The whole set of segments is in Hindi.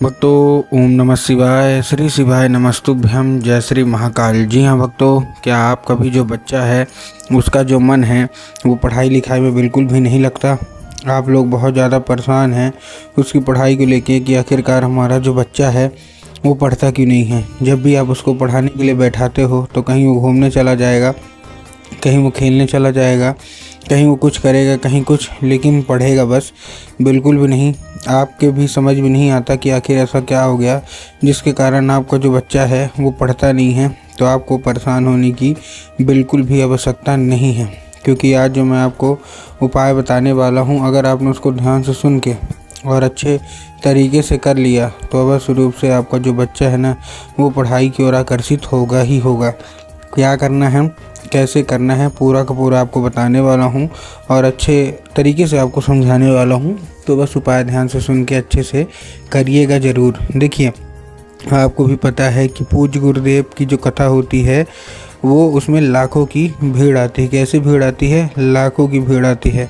भक्तों, ओम नमः शिवाय, श्री शिवाय नमस्तुभ्यम, जय श्री महाकाल। जी हाँ भक्तों, क्या आप कभी जो बच्चा है उसका जो मन है वो पढ़ाई लिखाई में बिल्कुल भी नहीं लगता। आप लोग बहुत ज़्यादा परेशान हैं उसकी पढ़ाई को लेके कि आखिरकार हमारा जो बच्चा है वो पढ़ता क्यों नहीं है। जब भी आप उसको पढ़ाने के लिए बैठाते हो तो कहीं वो घूमने चला जाएगा, कहीं वो खेलने चला जाएगा, कहीं वो कुछ करेगा, कहीं कुछ, लेकिन पढ़ेगा बस बिल्कुल भी नहीं। आपके भी समझ में नहीं आता कि आखिर ऐसा क्या हो गया जिसके कारण आपका जो बच्चा है वो पढ़ता नहीं है। तो आपको परेशान होने की बिल्कुल भी आवश्यकता नहीं है, क्योंकि आज जो मैं आपको उपाय बताने वाला हूँ, अगर आपने उसको ध्यान से सुन के और अच्छे तरीके से कर लिया तो अवश्य रूप से आपका जो बच्चा है ना वो पढ़ाई की ओर आकर्षित होगा ही होगा। क्या करना है, कैसे करना है, पूरा का पूरा आपको बताने वाला हूँ और अच्छे तरीके से आपको समझाने वाला हूँ। तो बस उपाय ध्यान से सुन के अच्छे से करिएगा ज़रूर। देखिए, आपको भी पता है कि पूज्य गुरुदेव की जो कथा होती है वो उसमें लाखों की भीड़ आती है। कैसे भीड़ आती है? लाखों की भीड़ आती है।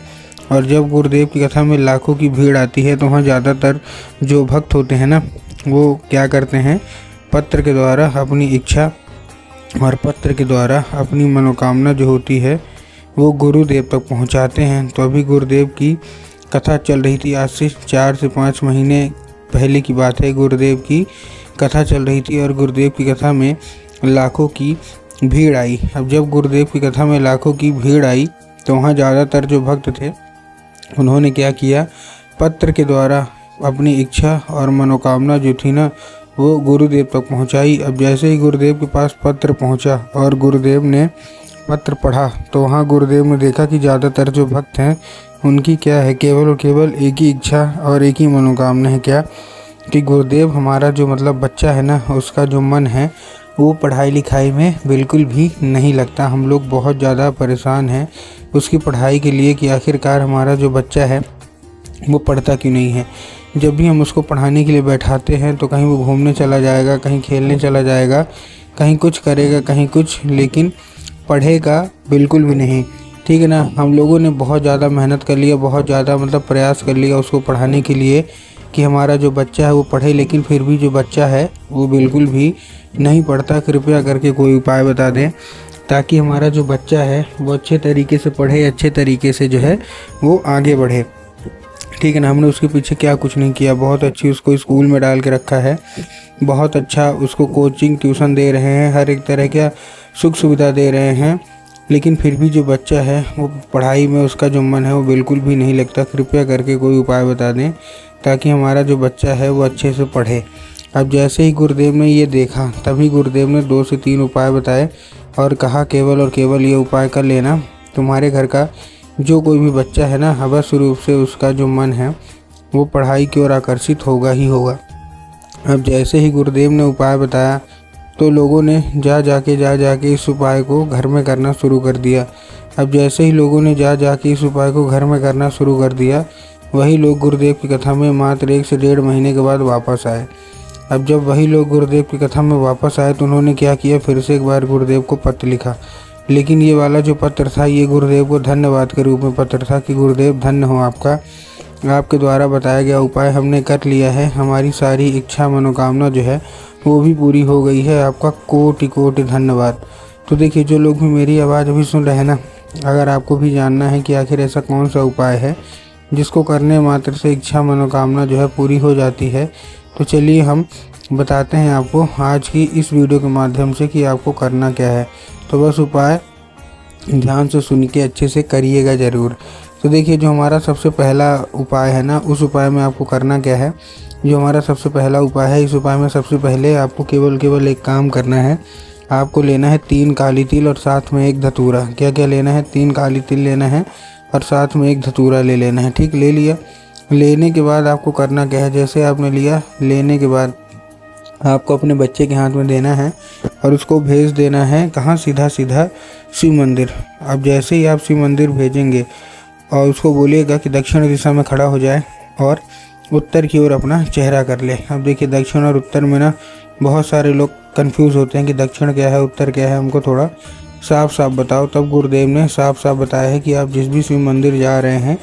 और जब गुरुदेव की कथा में लाखों की भीड़ आती है तो वहाँ ज़्यादातर जो भक्त होते हैं ना वो क्या करते हैं, पत्र के द्वारा अपनी इच्छा और पत्र के द्वारा अपनी मनोकामना जो होती है वो गुरुदेव तक पहुंचाते हैं। तो अभी गुरुदेव की कथा चल रही थी, आज से 4 से 5 महीने पहले की बात है। गुरुदेव की कथा चल रही थी और गुरुदेव की कथा में लाखों की भीड़ आई। अब जब गुरुदेव की कथा में लाखों की भीड़ आई तो वहाँ ज़्यादातर जो भक्त थे उन्होंने क्या किया, पत्र के द्वारा अपनी इच्छा और मनोकामना जो थी ना वो गुरुदेव तक पहुंचाई। अब जैसे ही गुरुदेव के पास पत्र पहुंचा और गुरुदेव ने पत्र पढ़ा तो वहाँ गुरुदेव ने देखा कि ज़्यादातर जो भक्त हैं उनकी क्या है, केवल और केवल एक ही इच्छा और एक ही मनोकामना है, क्या कि गुरुदेव हमारा जो बच्चा है ना उसका जो मन है वो पढ़ाई लिखाई में बिल्कुल भी नहीं लगता। हम लोग बहुत ज़्यादा परेशान हैं उसकी पढ़ाई के लिए कि आखिरकार हमारा जो बच्चा है वो पढ़ता क्यों नहीं है। जब भी हम उसको पढ़ाने के लिए बैठाते हैं तो कहीं वो घूमने चला जाएगा, कहीं खेलने चला जाएगा, कहीं कुछ करेगा, कहीं कुछ, लेकिन पढ़ेगा बिल्कुल भी नहीं। ठीक है ना। हम लोगों ने बहुत ज़्यादा मेहनत कर लिया, बहुत ज़्यादा प्रयास कर लिया उसको पढ़ाने के लिए कि हमारा जो बच्चा है वो पढ़े, लेकिन फिर भी जो बच्चा है वो बिल्कुल भी नहीं पढ़ता। कृपया करके कोई उपाय बता दें ताकि हमारा जो बच्चा है वो अच्छे तरीके से पढ़े, अच्छे तरीके से जो है वो आगे बढ़े। ठीक है ना। हमने उसके पीछे क्या कुछ नहीं किया, बहुत अच्छी उसको स्कूल में डाल के रखा है, बहुत अच्छा उसको कोचिंग ट्यूशन दे रहे हैं, हर एक तरह का सुख सुविधा दे रहे हैं, लेकिन फिर भी जो बच्चा है वो पढ़ाई में उसका जो मन है वो बिल्कुल भी नहीं लगता। कृपया करके कोई उपाय बता दें ताकि हमारा जो बच्चा है वो अच्छे से पढ़े। अब जैसे ही गुरुदेव ने ये देखा तभी गुरुदेव ने 2 से 3 उपाय बताए और कहा केवल और केवल ये उपाय कर लेना, तुम्हारे घर का जो कोई भी बच्चा है ना अवश्य रूप से उसका जो मन है वो पढ़ाई की ओर आकर्षित होगा ही होगा। अब जैसे ही गुरुदेव ने उपाय बताया तो लोगों ने जा जाके इस उपाय को घर में करना शुरू कर दिया। अब जैसे ही लोगों ने जा जाके इस उपाय को घर में करना शुरू कर दिया, वही लोग गुरुदेव की कथा में मात्र 1 से 1.5 महीने के बाद वापस आए। अब जब वही लोग गुरुदेव की कथा में वापस आए तो उन्होंने क्या किया, फिर से एक बार गुरुदेव को पत्र लिखा। लेकिन ये वाला जो पत्र था ये गुरुदेव को धन्यवाद के रूप में पत्र था कि गुरुदेव धन्य हो आपका, आपके द्वारा बताया गया उपाय हमने कर लिया है, हमारी सारी इच्छा मनोकामना जो है वो भी पूरी हो गई है, आपका कोटि कोटि धन्यवाद। तो देखिए, जो लोग भी मेरी आवाज़ अभी सुन रहे हैं ना, अगर आपको भी जानना है कि आखिर ऐसा कौन सा उपाय है जिसको करने मात्र से इच्छा मनोकामना जो है पूरी हो जाती है, तो चलिए हम बताते हैं आपको आज की इस वीडियो के माध्यम से कि आपको करना क्या है। तो बस उपाय ध्यान से सुन के अच्छे से करिएगा ज़रूर। तो देखिए, जो हमारा सबसे पहला उपाय है ना उस उपाय में आपको करना क्या है। जो हमारा सबसे पहला उपाय है, इस उपाय में सबसे पहले आपको केवल एक काम करना है। आपको लेना है 3 काली तिल और साथ में 1 धतूरा। क्या क्या लेना है? 3 काली तिल लेना है और साथ में 1 धतूरा ले लेना है। ठीक, ले लिया। लेने के बाद आपको करना क्या है, जैसे आपने लिया, लेने के बाद आपको अपने बच्चे के हाथ में देना है और उसको भेज देना है कहाँ, सीधा शिव मंदिर। अब जैसे ही आप शिव मंदिर भेजेंगे और उसको बोलिएगा कि दक्षिण दिशा में खड़ा हो जाए और उत्तर की ओर अपना चेहरा कर ले। अब देखिए, दक्षिण और उत्तर में ना बहुत सारे लोग कंफ्यूज होते हैं कि दक्षिण क्या है उत्तर क्या है, हमको थोड़ा साफ साफ बताओ। तब गुरुदेव ने साफ साफ बताया है कि आप जिस भी शिव मंदिर जा रहे हैं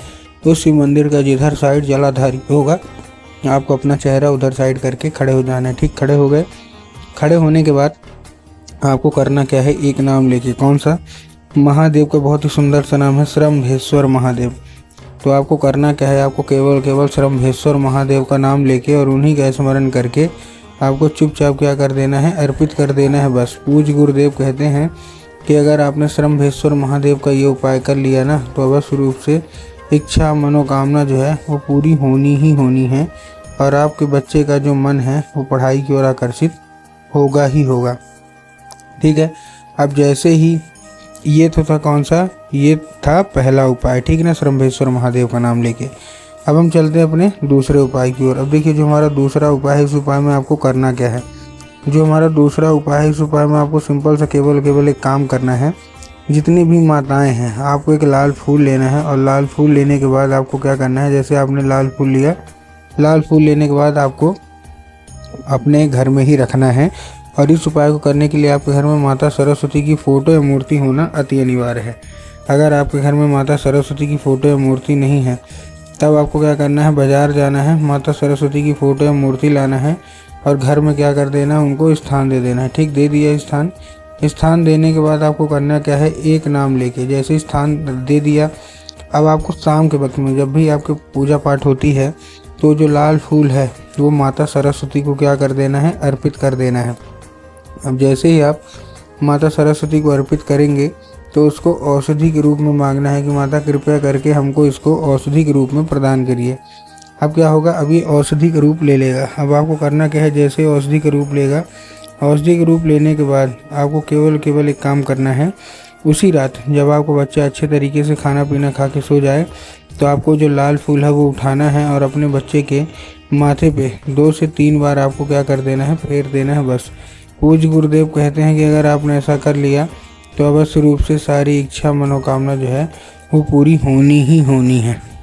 तो शिव मंदिर का जिधर साइड जलाधारी होगा आपको अपना चेहरा उधर साइड करके खड़े हो जाना है। ठीक, खड़े हो गए। खड़े होने के बाद आपको करना क्या है, एक नाम लेके, कौन सा, महादेव का बहुत ही सुंदर सा नाम है श्रम्भेश्वर महादेव। तो आपको करना क्या है, आपको केवल श्रम्भेश्वर महादेव का नाम लेके और उन्हीं का स्मरण करके आपको चुपचाप क्या कर देना है, अर्पित कर देना है बस। पूज्य गुरुदेव कहते हैं कि अगर आपने श्रम्भेश्वर महादेव का ये उपाय कर लिया ना, तो अवश्य रूप से इच्छा मनोकामना जो है वो पूरी होनी ही होनी है और आपके बच्चे का जो मन है वो पढ़ाई की ओर आकर्षित होगा ही होगा। ठीक है, अब जैसे ही ये तो था कौन सा, ये था पहला उपाय, ठीक ना, श्रम्भेश्वर महादेव का नाम लेके। अब हम चलते हैं अपने दूसरे उपाय की ओर। अब देखिए जो हमारा दूसरा उपाय है, इस उपाय में आपको करना क्या है। जो हमारा दूसरा उपाय है, इस उपाय में आपको सिंपल सा केवल एक काम करना है। जितनी भी माताएं हैं, आपको एक लाल फूल लेना है और लाल फूल लेने के बाद आपको क्या करना है, जैसे आपने लाल फूल लिया, लाल फूल लेने के बाद आपको अपने घर में ही रखना है। और इस उपाय को करने के लिए आपके घर में माता सरस्वती की फ़ोटो या मूर्ति होना अति अनिवार्य है। अगर आपके घर में माता सरस्वती की फ़ोटो या मूर्ति नहीं है, तब आपको क्या करना है, बाज़ार जाना है, माता सरस्वती की फ़ोटो या मूर्ति लाना है और घर में क्या कर देना है, उनको स्थान दे देना है। ठीक, दे दिया स्थान देने के बाद आपको करना क्या है, एक नाम लेके, जैसे स्थान दे दिया, अब आपको शाम के वक्त में जब भी आपकी पूजा पाठ होती है, तो जो लाल फूल है वो माता सरस्वती को क्या कर देना है, अर्पित कर देना है। अब जैसे ही आप माता सरस्वती को अर्पित करेंगे तो उसको औषधि के रूप में मांगना है कि माता कृपया करके हमको इसको औषधि के रूप में प्रदान करिए। अब क्या होगा, अब ये औषधि का रूप ले लेगा। अब आपको करना क्या है, जैसे औषधि का रूप लेगा, औषधि के रूप लेने के बाद आपको केवल एक काम करना है। उसी रात जब आपको बच्चा अच्छे तरीके से खाना पीना खा के सो जाए, तो आपको जो लाल फूल है वो उठाना है और अपने बच्चे के माथे पे 2 से 3 बार आपको क्या कर देना है, फेर देना है बस। पूज्य गुरुदेव कहते हैं कि अगर आपने ऐसा कर लिया तो अवश्य रूप से सारी इच्छा मनोकामना जो है वो पूरी होनी ही होनी है।